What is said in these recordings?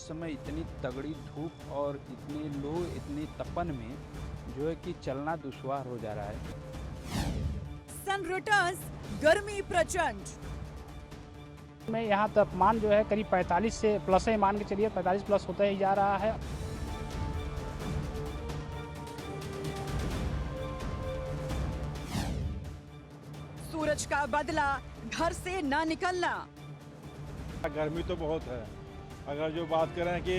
समय इतनी तगड़ी धूप और इतने लोग इतनी तपन में जो है कि चलना दुश्वार हो जा रहा है। सन रिटर्न्स, गर्मी प्रचंड। में यहाँ तापमान जो है करीब 45 से प्लस है, मान के चलिए 45 प्लस होता ही जा रहा है। सूरज का बदला, घर से ना निकलना। गर्मी तो बहुत है। अगर जो बात करें कि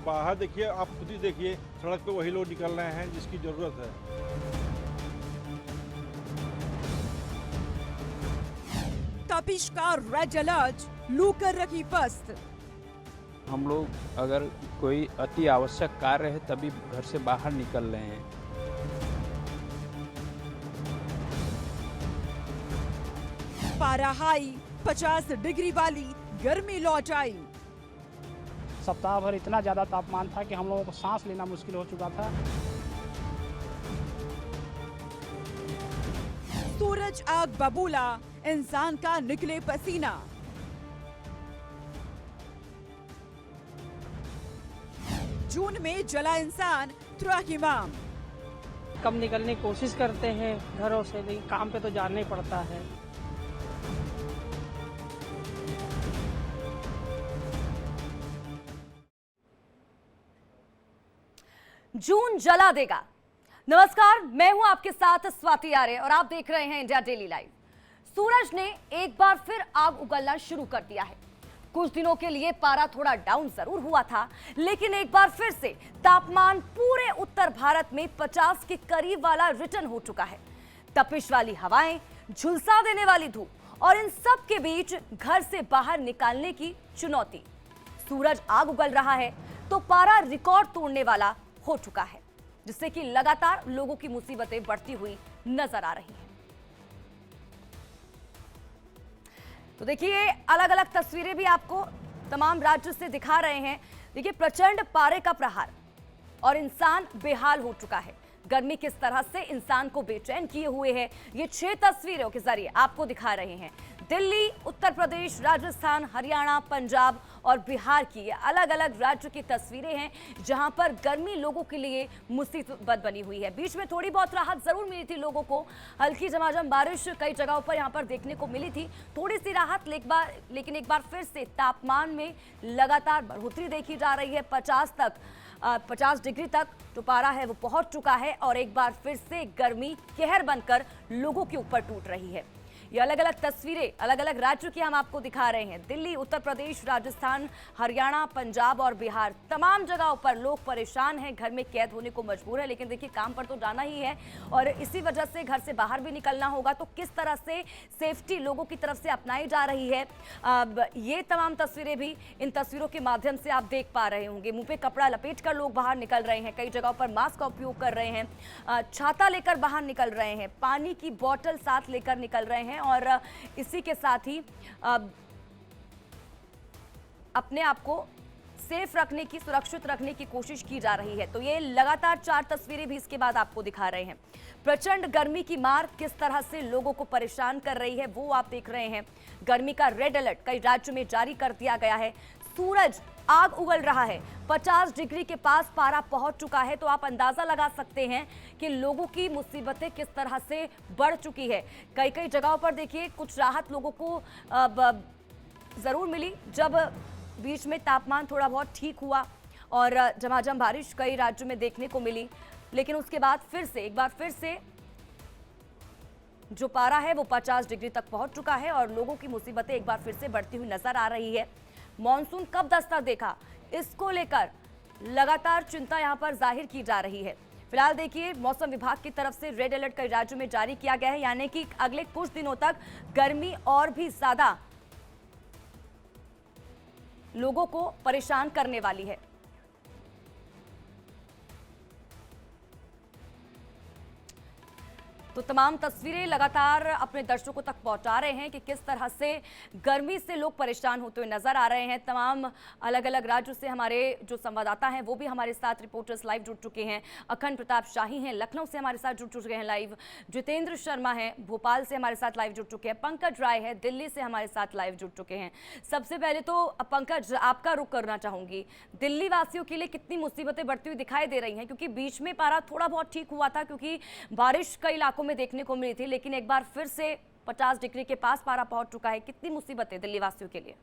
बाहर देखिए, आप खुद ही देखिए, सड़क पे वही लोग निकल रहे हैं जिसकी ज़रूरत है। तपिश का रेड अलर्ट, लू कर रखी पस्त। हम लोग अगर कोई अति आवश्यक कार्य है तभी घर से बाहर निकल रहे हैं। पारा हाई 50 डिग्री वाली गर्मी लौट आई। सप्ताह भर इतना ज़्यादा तापमान था कि हम लोगों को सांस लेना मुश्किल हो चुका था। सूरज आग बबूला, इंसान का निकले पसीना। जून में जला इंसान, त्राहिमाम। कम निकलने की कोशिश करते हैं घरों से, लेकिन काम पे तो जाना ही पड़ता है। जून जला देगा। नमस्कार, मैं हूं आपके साथ स्वाति आर्य और आप देख रहे हैं इंडिया डेली लाइव। सूरज ने एक बार फिर आग उगलना शुरू कर दिया है। कुछ दिनों के लिए पारा थोड़ा डाउन जरूर हुआ था, लेकिन एक बार फिर से तापमान पूरे उत्तर भारत में 50 के करीब वाला रिटर्न हो चुका है। तपिश वाली हवाएं, झुलसा देने वाली धूप और इन सब के बीच घर से बाहर निकालने की चुनौती। सूरज आग उगल रहा है तो पारा रिकॉर्ड तोड़ने वाला हो चुका है, जिससे कि लगातार लोगों की मुसीबतें बढ़ती हुई नजर आ रही हैं। तो देखिए, अलग अलग तस्वीरें भी आपको तमाम राज्य से दिखा रहे हैं। देखिए, प्रचंड पारे का प्रहार और इंसान बेहाल हो चुका है। गर्मी किस तरह से इंसान को बेचैन किए हुए है, ये 6 तस्वीरों के जरिए आपको दिखा रहे हैं। दिल्ली, उत्तर प्रदेश, राजस्थान, हरियाणा, पंजाब और बिहार की अलग अलग राज्य की तस्वीरें हैं, जहां पर गर्मी लोगों के लिए मुसीबत बनी हुई है। बीच में थोड़ी बहुत राहत जरूर मिली थी लोगों को, हल्की झमाझम बारिश कई जगहों पर यहां पर देखने को मिली थी, थोड़ी सी राहत। लेकिन एक बार फिर से तापमान में लगातार बढ़ोतरी देखी जा रही है। 50 डिग्री तक जो पारा है वो पहुंच चुका है और एक बार फिर से गर्मी कहर बनकर लोगों के ऊपर टूट रही है। ये अलग अलग तस्वीरें अलग अलग राज्यों की हम आपको दिखा रहे हैं। दिल्ली, उत्तर प्रदेश, राजस्थान, हरियाणा, पंजाब और बिहार, तमाम जगहों पर लोग परेशान हैं, घर में कैद होने को मजबूर है। लेकिन देखिए, काम पर तो जाना ही है और इसी वजह से घर से बाहर भी निकलना होगा। तो किस तरह से सेफ्टी लोगों की तरफ से अपनाई जा रही है, ये तमाम तस्वीरें भी इन तस्वीरों के माध्यम से आप देख पा रहे होंगे। मुंह पे कपड़ा लपेट कर लोग बाहर निकल रहे हैं, कई जगहों पर मास्क का उपयोग कर रहे हैं, छाता लेकर बाहर निकल रहे हैं, पानी की बोतल साथ लेकर निकल रहे हैं और इसी के साथ ही अपने आप को सेफ रखने की, सुरक्षित रखने की कोशिश की जा रही है। तो ये लगातार 4 तस्वीरें भी इसके बाद आपको दिखा रहे हैं। प्रचंड गर्मी की मार किस तरह से लोगों को परेशान कर रही है वो आप देख रहे हैं। गर्मी का रेड अलर्ट कई राज्यों में जारी कर दिया गया है। सूरज आग उगल रहा है, 50 डिग्री के पास पारा पहुंच चुका है। तो आप अंदाजा लगा सकते हैं कि लोगों की मुसीबतें किस तरह से बढ़ चुकी है। कई कई जगहों पर देखिए, कुछ राहत लोगों को जरूर मिली जब बीच में तापमान थोड़ा बहुत ठीक हुआ और झमाझम बारिश कई राज्यों में देखने को मिली। लेकिन उसके बाद फिर से एक बार फिर से जो पारा है वो 50 डिग्री तक पहुंच चुका है और लोगों की मुसीबतें एक बार फिर से बढ़ती हुई नजर आ रही है। मॉनसून कब दस्तक देगा, इसको लेकर लगातार चिंता यहां पर जाहिर की जा रही है। फिलहाल देखिए, मौसम विभाग की तरफ से रेड अलर्ट कई राज्यों में जारी किया गया है, यानी कि अगले कुछ दिनों तक गर्मी और भी ज्यादा लोगों को परेशान करने वाली है। तो तमाम तस्वीरें लगातार अपने दर्शकों तक पहुंचा रहे हैं कि किस तरह से गर्मी से लोग परेशान होते हुए नजर आ रहे हैं। तमाम अलग अलग राज्यों से हमारे जो संवाददाता हैं वो भी हमारे साथ रिपोर्टर्स लाइव जुड़ चुके हैं। अखंड प्रताप शाही हैं लखनऊ से हमारे साथ जुड़ चुके हैं लाइव, जितेंद्र शर्मा हैं भोपाल से हमारे साथ लाइव जुड़ चुके हैं, पंकज राय है दिल्ली से हमारे साथ लाइव जुड़ चुके हैं। सबसे पहले तो पंकज आपका रुख करना चाहूंगी, दिल्ली वासियों के लिए कितनी मुसीबतें बढ़ती हुई दिखाई दे रही हैं, क्योंकि बीच में पारा थोड़ा बहुत ठीक हुआ था क्योंकि बारिश कई इलाकों में देखने को मिली थी, लेकिन एक बार फिर से 50 डिग्री के पास पारा पहुंच चुका है। कितनी मुसीबतें दिल्ली वासियों के लिए?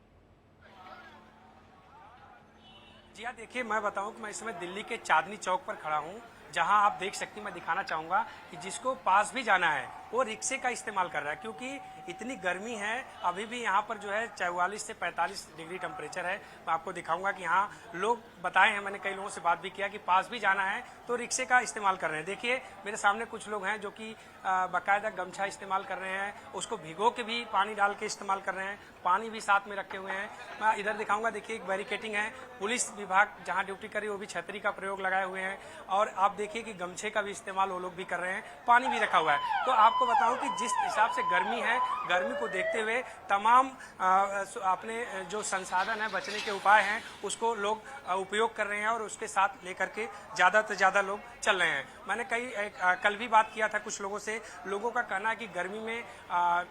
जी हाँ, देखिए मैं बताऊं कि मैं इस समय दिल्ली के चांदनी चौक पर खड़ा हूं, जहां आप देख सकती हैं। मैं दिखाना चाहूंगा कि जिसको पास भी जाना है वो रिक्शे का इस्तेमाल कर रहा है, क्योंकि इतनी गर्मी है। अभी भी यहाँ पर जो है 44 से 45 डिग्री टेम्परेचर है। मैं आपको दिखाऊंगा कि यहाँ लोग बताए हैं, मैंने कई लोगों से बात भी किया कि पास भी जाना है तो रिक्शे का इस्तेमाल कर रहे हैं। देखिए मेरे सामने कुछ लोग हैं जो कि बाकायदा गमछा इस्तेमाल कर रहे हैं, उसको भिगो के भी पानी डाल के इस्तेमाल कर रहे हैं, पानी भी साथ में रखे हुए हैं। मैं इधर दिखाऊंगा, देखिए एक बैरिकेटिंग है, पुलिस विभाग जहाँ ड्यूटी कर रही है वो भी छतरी का प्रयोग लगाए हुए हैं, और आप देखिए कि गमछे का भी इस्तेमाल वो लोग भी कर रहे हैं, पानी भी रखा हुआ है। तो आपको बताऊं कि जिस हिसाब से गर्मी है, गर्मी को देखते हुए तमाम अपने जो संसाधन है, बचने के उपाय हैं, उसको लोग उपयोग कर रहे हैं और उसके साथ लेकर के ज़्यादा से ज़्यादा लोग चल रहे हैं। मैंने कल भी बात किया था कुछ लोगों से, लोगों का कहना है कि गर्मी में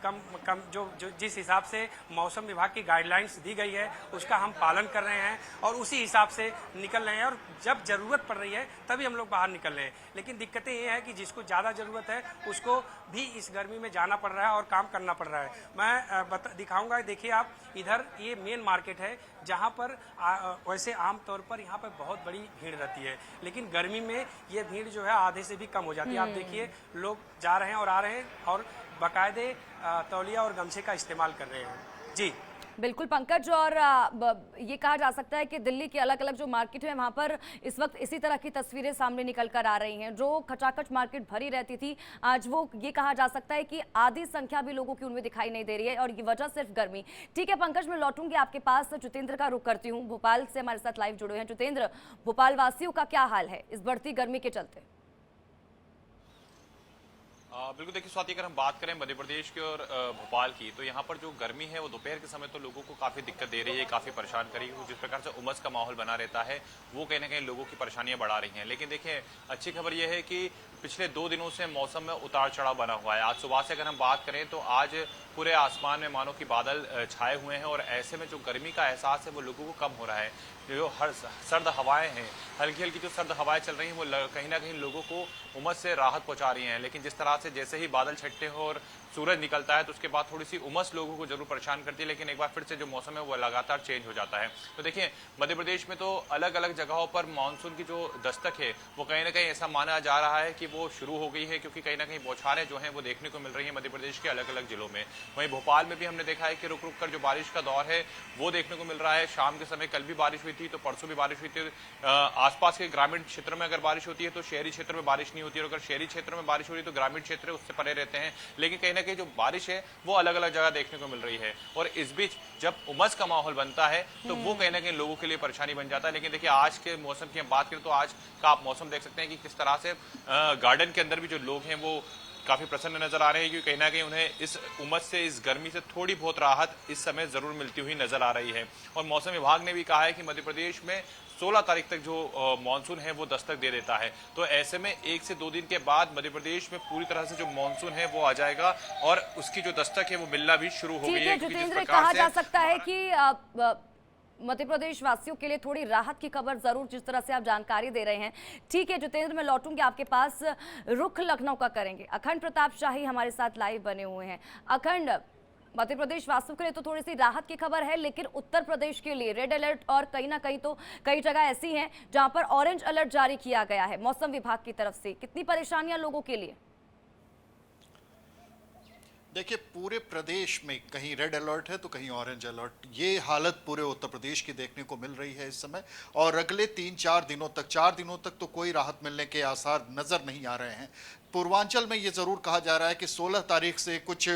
कम जो जिस हिसाब से मौसम विभाग की गाइडलाइंस दी गई है उसका हम पालन कर रहे हैं और उसी हिसाब से निकल रहे हैं, और जब ज़रूरत पड़ रही है तभी हम लोग बाहर निकल रहे हैं। लेकिन दिक्कतें ये है कि जिसको ज़्यादा ज़रूरत है उसको भी इस गर्मी में जाना पड़ रहा है और काम करना पड़ रहा है। मैं दिखाऊंगा, देखिए आप इधर ये मेन मार्केट है जहाँ पर वैसे आम तौर पर यहाँ पर बहुत बड़ी भीड़ रहती है, लेकिन गर्मी में ये भीड़ जो है आधे से भी कम हो जाती है। आप देखिए लोग जा रहे हैं और आ रहे हैं और बाकायदे तौलिया और गमछे का इस्तेमाल कर रहे हैं। जी बिल्कुल पंकज, और ये कहा जा सकता है कि दिल्ली के अलग अलग जो मार्केट है वहाँ पर इस वक्त इसी तरह की तस्वीरें सामने निकल कर आ रही हैं। जो खचाखच मार्केट भरी रहती थी आज वो ये कहा जा सकता है कि आधी संख्या भी लोगों की उनमें दिखाई नहीं दे रही है, और ये वजह सिर्फ गर्मी। ठीक है पंकज, मैं लौटूंगी आपके पास, जितेंद्र का रुख करती हूँ, भोपाल से हमारे साथ लाइव जुड़े हैं। जितेंद्र, भोपाल वासियों का क्या हाल है इस बढ़ती गर्मी के चलते? बिल्कुल, देखिए स्वाति, अगर हम बात करें मध्य प्रदेश की और भोपाल की, तो यहाँ पर जो गर्मी है वो दोपहर के समय तो लोगों को काफ़ी दिक्कत दे रही है, काफ़ी परेशान कर रही है। जिस प्रकार से उमस का माहौल बना रहता है वो कहीं ना कहीं लोगों की परेशानियां बढ़ा रही हैं। लेकिन देखिए अच्छी खबर यह है कि पिछले 2 दिनों से मौसम में उतार चढ़ाव बना हुआ है। आज सुबह से अगर हम बात करें तो आज पूरे आसमान में मानो कि बादल छाए हुए हैं, और ऐसे में जो गर्मी का एहसास है वो लोगों को कम हो रहा है। जो सर्द हवाएं हैं, हल्की हल्की जो सर्द हवाएं चल रही हैं वो कहीं ना कहीं लोगों को उमस से राहत पहुंचा रही हैं। लेकिन जिस तरह से जैसे ही बादल छटते हैं और सूरज निकलता है तो उसके बाद थोड़ी सी उमस लोगों को जरूर परेशान करती है, लेकिन एक बार फिर से जो मौसम है वो लगातार चेंज हो जाता है। तो देखिए मध्य प्रदेश में तो अलग अलग जगहों पर मानसून की जो दस्तक है वो कहीं ना कहीं ऐसा माना जा रहा है कि वो शुरू हो गई है, क्योंकि कहीं ना कहीं बौछारें जो हैं वो देखने को मिल रही हैं मध्य प्रदेश के अलग अलग जिलों में। वहीं भोपाल में भी हमने देखा है कि रुक रुक कर जो बारिश का दौर है वो देखने को मिल रहा है। शाम के समय कल भी बारिश हुई थी, तो परसों भी बारिश हुई थी। आसपास के ग्रामीण क्षेत्र में अगर बारिश होती है तो शहरी क्षेत्र में बारिश नहीं होती है, और अगर शहरी क्षेत्र में बारिश हो रही है तो ग्रामीण क्षेत्र उससे परे रहते हैं। लेकिन कहीं ना कहीं जो बारिश है वो अलग अलग जगह देखने को मिल रही है, और इस बीच जब उमस का माहौल बनता है तो वो कहीं ना कहीं लोगों के लिए परेशानी बन जाता है। लेकिन देखिए आज के मौसम की हम बात करें तो आज का आप मौसम देख सकते हैं कि किस तरह से गार्डन के अंदर भी जो लोग हैं वो काफी प्रसन्न नजर आ रहे हैं, क्योंकि कहीं ना कहीं उन्हें इस उमस से, इस गर्मी से थोड़ी बहुत राहत इस समय जरूर मिलती हुई नजर आ रही है। और मौसम विभाग ने भी कहा है कि मध्य प्रदेश में 16 तारीख तक जो मानसून है वो दस्तक दे देता है। तो ऐसे में 1 से 2 दिन के बाद मध्य प्रदेश में पूरी तरह से जो मानसून है वो आ जाएगा, और उसकी जो दस्तक है वो मिलना भी शुरू हो गई है। जितेंद्र, कहा जा सकता है कि मध्य प्रदेश वासियों के लिए थोड़ी राहत की खबर जरूर, जिस तरह से आप जानकारी दे रहे हैं। ठीक है जितेंद्र, मैं लौटूंगी आपके पास, रुख लखनऊ का करेंगे। अखंड प्रताप शाही हमारे साथ लाइव बने हुए हैं। अखंड, मध्य प्रदेश वासियों के लिए तो थोड़ी सी राहत की खबर है, लेकिन उत्तर प्रदेश के लिए रेड अलर्ट, और कहीं ना कहीं तो कई जगह ऐसी हैं जहां पर ऑरेंज अलर्ट जारी किया गया है मौसम विभाग की तरफ से। कितनी परेशानियां लोगों के लिए? देखिए पूरे प्रदेश में कहीं रेड अलर्ट है तो कहीं ऑरेंज अलर्ट, ये हालत पूरे उत्तर प्रदेश की देखने को मिल रही है इस समय। और अगले 3-4 दिनों तक, 4 दिनों तक तो कोई राहत मिलने के आसार नजर नहीं आ रहे हैं। पूर्वांचल में ये जरूर कहा जा रहा है कि 16 तारीख से कुछ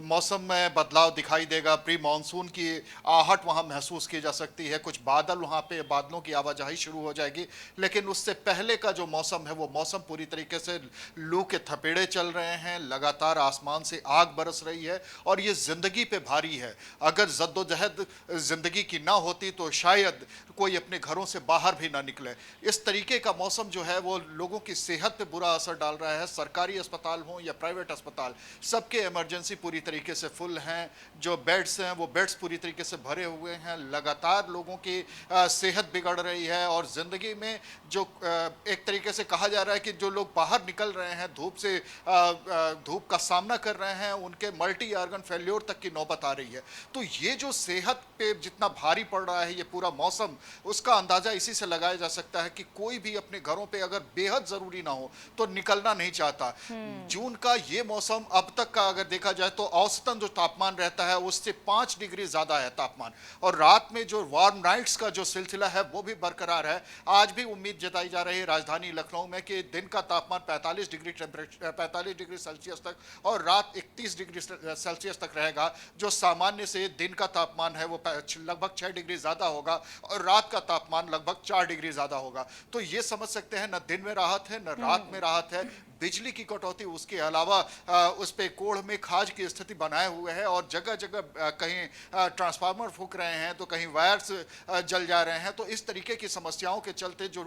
मौसम में बदलाव दिखाई देगा, प्री मानसून की आहट वहां महसूस की जा सकती है, कुछ बादल वहां पे बादलों की आवाजाही शुरू हो जाएगी। लेकिन उससे पहले का जो मौसम है वो मौसम पूरी तरीके से लू के थपेड़े चल रहे हैं, लगातार आसमान से आग बरस रही है और ये जिंदगी पे भारी है। अगर जद्दोजहद जिंदगी की ना होती तो शायद कोई अपने घरों से बाहर भी ना निकले। इस तरीके का मौसम जो है वो लोगों की सेहत पे बुरा असर डाल रहा है। सरकारी अस्पताल हो या प्राइवेट अस्पताल, सबके इमरजेंसी पूरी तरीके से फुल हैं। जो बेड्स हैं वो बेड्स पूरी तरीके से भरे हुए हैं। लगातार लोगों की सेहत बिगड़ रही है और ज़िंदगी में जो एक तरीके से कहा जा रहा है कि जो लोग बाहर निकल रहे हैं, धूप का सामना कर रहे हैं, उनके मल्टी ऑर्गन फेल्योर तक की नौबत आ रही है। तो ये जो सेहत पे जितना भारी पड़ रहा है ये पूरा मौसम, उसका अंदाजा इसी से लगाया जा सकता है कि कोई भी अपने घरों पे अगर बेहद जरूरी ना हो तो निकलना नहीं चाहता। जून का ये मौसम अब तक का अगर देखा जाए तो औसतन जो तापमान रहता है उससे 5 डिग्री ज्यादा है तापमान, और रात में जो वार्म नाइट्स का जो सिलसिला है वो भी बरकरार है। आज भी उम्मीद जताई जा रही है राजधानी लखनऊ में कि दिन का तापमान 45 डिग्री सेल्सियस तक और रात 31 डिग्री सेल्सियस तक रहेगा। जो सामान्य से दिन का तापमान है वो लगभग 6 डिग्री ज्यादा होगा और रात का तापमान लगभग 4 डिग्री ज्यादा होगा। तो ये समझ सकते हैं न दिन में राहत है न रात में राहत है। बिजली की कटौती, उसके अलावा उस पे कोढ़ में खाज की स्थिति बनाए हुए है और जगह जगह कहीं ट्रांसफार्मर फूक रहे हैं तो कहीं वायर्स जल जा रहे हैं। तो इस तरीके की समस्याओं के चलते जो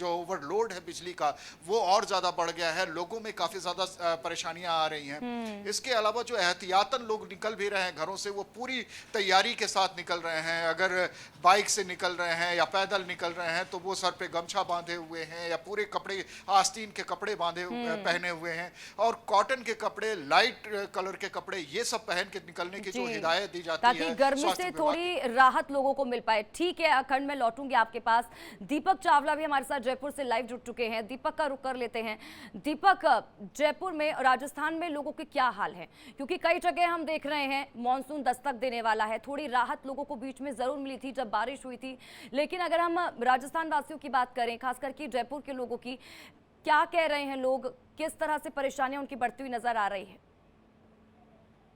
ओवरलोड है बिजली का वो और ज़्यादा बढ़ गया है। लोगों में काफ़ी ज़्यादा परेशानियां आ रही हैं। इसके अलावा जो एहतियातन लोग निकल भी रहे हैं घरों से, वो पूरी तैयारी के साथ निकल रहे हैं। अगर बाइक से निकल रहे हैं या पैदल निकल रहे हैं तो वो सर पे गमछा बांधे हुए हैं या पूरे कपड़े, आस्तीन के कपड़े पहने हुए हैं और कॉटन के कपड़े, लाइट कलर के कपड़े, ये सब पहन के निकलने की जो हिदायत दी जाती है ताकि गर्मी से थोड़ी राहत लोगों को मिल पाए। ठीक है अखंड, मैं लौटूंगी आपके पास। दीपक चावला भी हमारे साथ जयपुर से लाइव जुड़ चुके हैं। दीपक का रुख कर लेते हैं। दीपक, जयपुर में, राजस्थान में लोगों के क्या हाल है? क्योंकि कई जगह हम देख रहे हैं मानसून दस्तक देने वाला है। थोड़ी राहत लोगों को बीच में जरूर मिली थी जब बारिश हुई थी, लेकिन अगर हम राजस्थान वासियों की बात करें, खास करके जयपुर के लोगों की, क्या कह रहे हैं लोग? किस तरह से परेशानियां उनकी बढ़ती हुई नजर आ रही है?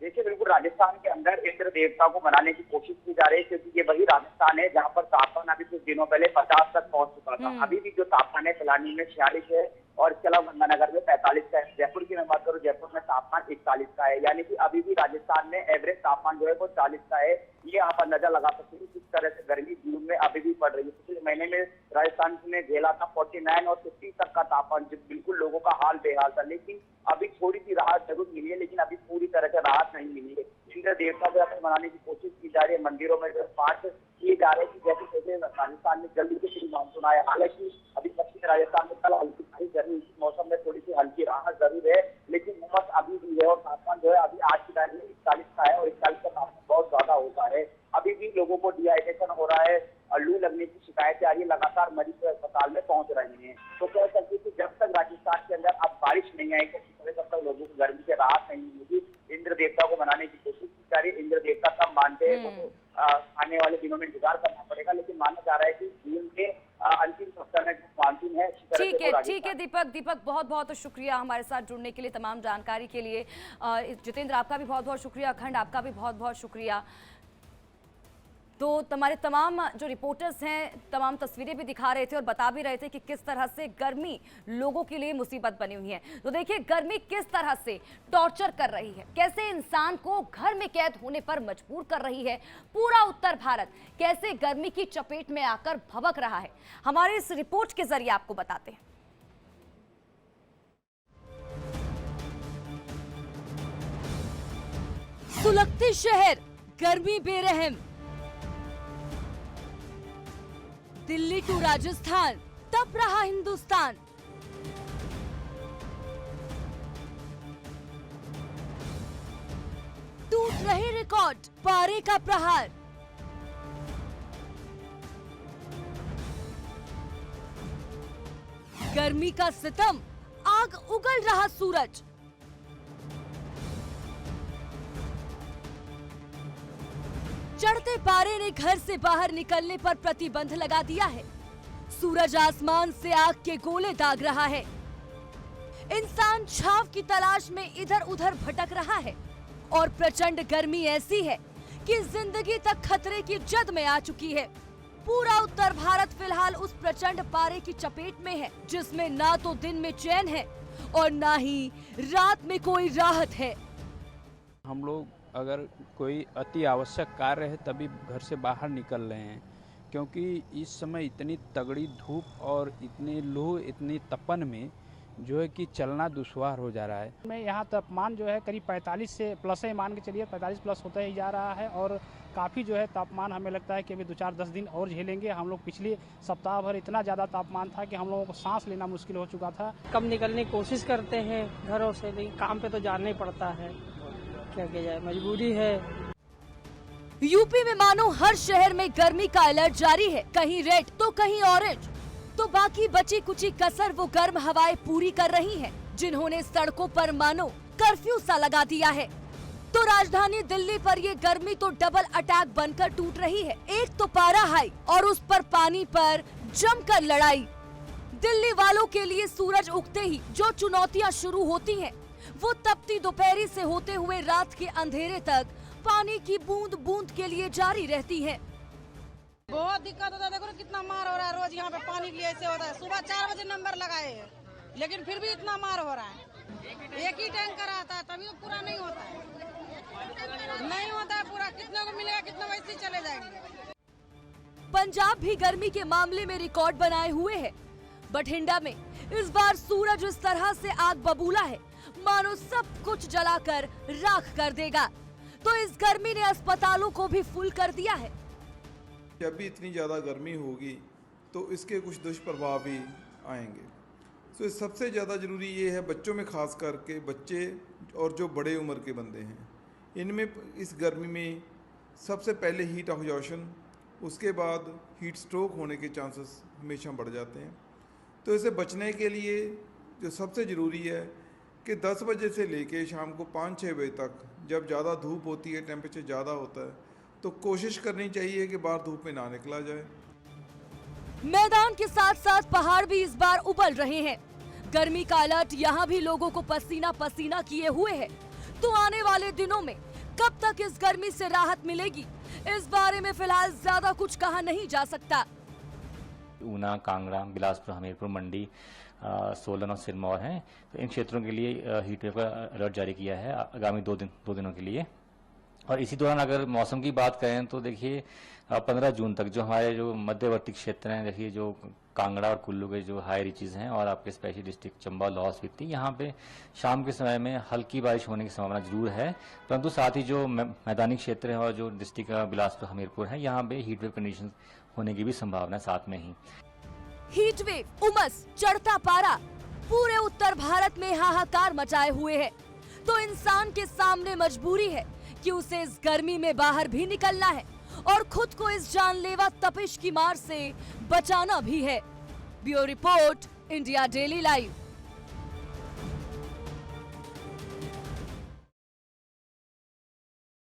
देखिए, बिल्कुल राजस्थान के अंदर इंद्र देवता को मनाने की कोशिश की जा रही है, क्योंकि ये वही राजस्थान है जहां पर तापमान अभी कुछ दिनों पहले 50 तक पहुंच चुका था। अभी भी जो तापमान है फिलहाल में 46 है और इसके अलावा गंगानगर में 45 का है। जयपुर की मैं बात करूँ, जयपुर में तापमान 41 का है, यानी कि अभी भी राजस्थान में एवरेज तापमान जो है वो 40 का है। ये आप अंदाजा लगा सकते हैं किस तरह से गर्मी जून में अभी भी पड़ रही है। पिछले महीने में राजस्थान ने झेला था 49 और 50 तक का तापमान, जो बिल्कुल लोगों का हाल बेहाल था। लेकिन अभी थोड़ी सी राहत जरूर मिली है, लेकिन अभी पूरी तरह से राहत नहीं मिली है। इंद्र देवता को यहाँ मनाने की कोशिश की जा रही है, मंदिरों में जो पाठ किए जा रहे हैं कि जैसे राजस्थान में जल्दी से प्री मानसून आए। हालांकि अभी पश्चिमी राजस्थान में कल हल्की गर्मी, इस मौसम में थोड़ी सी हल्की राहत जरूर है, लेकिन उमस अभी भी है और तापमान जो है अभी आज की तारीख में 41 का है और 41 का तापमान बहुत ज्यादा होता है। अभी भी लोगों को डिहाइड्रेशन हो रहा है, लू लगने की शिकायतें आ रही है, लगातार मरीज अस्पताल में पहुंच रहे हैं। तो कह सकते कि जब तक राजस्थान के अंदर अब बारिश नहीं आएगी तब तक लोगों को गर्मी से राहत नहीं मिलेगी। इंद्र देवता को मनाने की कोशिश की जा रही है। इंद्र देवता कब मानते हैं तो आने वाले दिनों में इंतजार करना पड़ेगा, लेकिन माना जा रहा है कि जून के अंतिम सप्ताह में मानसून है। ठीक है दीपक, बहुत बहुत शुक्रिया हमारे साथ जुड़ने के लिए, तमाम जानकारी के लिए। जितेंद्र, आपका भी बहुत बहुत शुक्रिया। अखंड, आपका भी बहुत बहुत शुक्रिया। तो हमारे तमाम जो रिपोर्टर्स हैं तमाम तस्वीरें भी दिखा रहे थे और बता भी रहे थे कि किस तरह से गर्मी लोगों के लिए मुसीबत बनी हुई है। तो देखिए गर्मी किस तरह से टॉर्चर कर रही है, कैसे इंसान को घर में कैद होने पर मजबूर कर रही है। पूरा उत्तर भारत कैसे गर्मी की चपेट में आकर भभक रहा है, हमारे इस रिपोर्ट के जरिए आपको बताते हैं। सुलगते शहर, गर्मी बेरहम। दिल्ली टू राजस्थान, तप रहा हिंदुस्तान। टूट रहे रिकॉर्ड, पारे का प्रहार। गर्मी का सितम, आग उगल रहा सूरज। चढ़ते पारे ने घर से बाहर निकलने पर प्रतिबंध लगा दिया है। सूरज आसमान से आग के गोले दाग रहा है। इंसान छांव की तलाश में इधर उधर भटक रहा है और प्रचंड गर्मी ऐसी है कि जिंदगी तक खतरे की जद में आ चुकी है। पूरा उत्तर भारत फिलहाल उस प्रचंड पारे की चपेट में है, जिसमें ना तो दिन में चैन है और ना ही रात में कोई राहत है। हम लोग अगर कोई अति आवश्यक कार्य है तभी घर से बाहर निकल रहे हैं, क्योंकि इस समय इतनी तगड़ी धूप और इतने लू, इतनी तपन में जो है कि चलना दुश्वार हो जा रहा है। में यहाँ तापमान जो है करीब 45 से प्लस है, मान के चलिए 45 प्लस होता ही जा रहा है और काफ़ी जो है तापमान हमें लगता है कि अभी 2-4-10 दिन और झेलेंगे। हम लोग पिछले सप्ताह भर इतना ज़्यादा तापमान था कि हम लोगों को सांस लेना मुश्किल हो चुका था। कम निकलने की कोशिश करते हैं घरों से, लेकिन काम पे तो जाना ही पड़ता है, क्या किया जाए, मजबूरी है। यूपी में मानो हर शहर में गर्मी का अलर्ट जारी है, कहीं रेड तो कहीं ऑरेंज, तो बाकी बची कुची कसर वो गर्म हवाएं पूरी कर रही हैं, जिन्होंने सड़कों पर मानो कर्फ्यू सा लगा दिया है। तो राजधानी दिल्ली पर ये गर्मी तो डबल अटैक बनकर टूट रही है। एक तो पारा हाई और उस पर पानी पर जमकर लड़ाई। दिल्ली वालों के लिए सूरज उगते ही जो चुनौतियां शुरू होती हैं, वो तपती दोपहरी से होते हुए रात के अंधेरे तक पानी की बूंद बूंद के लिए जारी रहती है। बहुत दिक्कत होता है, देखो कितना मार हो रहा है रोज यहाँ पे पानी के लिए। ऐसे होता है, सुबह 4 बजे नंबर लगाए हैं, लेकिन फिर भी इतना मार हो रहा है। एक ही टैंकर आता है तभी पूरा नहीं होता है, नहीं होता है पूरा। कितने को मिलेगा, कितना वैसे चले जाएंगे। पंजाब भी गर्मी के मामले में रिकॉर्ड बनाए हुए है। बठिंडा में इस बार सूरज इस तरह से आग बबूला है, मानो सब कुछ जलाकर राख कर देगा। तो इस गर्मी ने अस्पतालों को भी फुल कर दिया है। जब भी इतनी ज़्यादा गर्मी होगी तो इसके कुछ दुष्प्रभाव भी आएंगे। तो सबसे ज़्यादा ज़रूरी ये है, बच्चों में खास करके बच्चे और जो बड़े उम्र के बंदे हैं, इनमें इस गर्मी में सबसे पहले हीट एग्जॉशन, उसके बाद हीट स्ट्रोक होने के चांसेस हमेशा बढ़ जाते हैं। तो इसे बचने के लिए जो सबसे ज़रूरी है कि 10 बजे से लेके शाम को 5-6 बजे तक, जब ज़्यादा धूप होती है, टेम्परेचर ज़्यादा होता है, तो कोशिश करनी चाहिए कि बाहर धूप में ना निकला जाए। मैदान के साथ साथ पहाड़ भी इस बार उबल रहे हैं। गर्मी का अलर्ट यहाँ भी लोगों को पसीना पसीना किए हुए है। तो आने वाले दिनों में कब तक इस गर्मी से राहत मिलेगी, इस बारे में फिलहाल ज्यादा कुछ कहा नहीं जा सकता। ऊना, कांगड़ा, बिलासपुर, हमीरपुर, मंडी, सोलन और सिरमौर हैं, तो इन क्षेत्रों के लिए हीट वेव का अलर्ट जारी किया है आगामी 2 दिनों के लिए। और इसी दौरान अगर मौसम की बात करें तो देखिए 15 जून तक जो हमारे जो मध्यवर्ती क्षेत्र हैं, देखिए जो कांगड़ा और कुल्लू के जो हाई रीचेज हैं और आपके स्पेशल डिस्ट्रिक्ट चंबा, लाहौल स्पीति, यहाँ पे शाम के समय में हल्की बारिश होने की संभावना जरूर है। परंतु साथ ही जो मैदानी क्षेत्र है और जो डिस्ट्रिक्ट बिलासपुर, हमीरपुर है, यहाँ पे हीट वेव कंडीशन होने की भी संभावना साथ में ही। हीट वेव, उमस, चढ़ता पारा पूरे उत्तर भारत में हाहाकार मचाए हुए है। तो इंसान के सामने मजबूरी है कि उसे इस गर्मी में बाहर भी निकलना है और खुद को इस जानलेवा तपिश की मार से बचाना भी है। Bureau report, India daily live.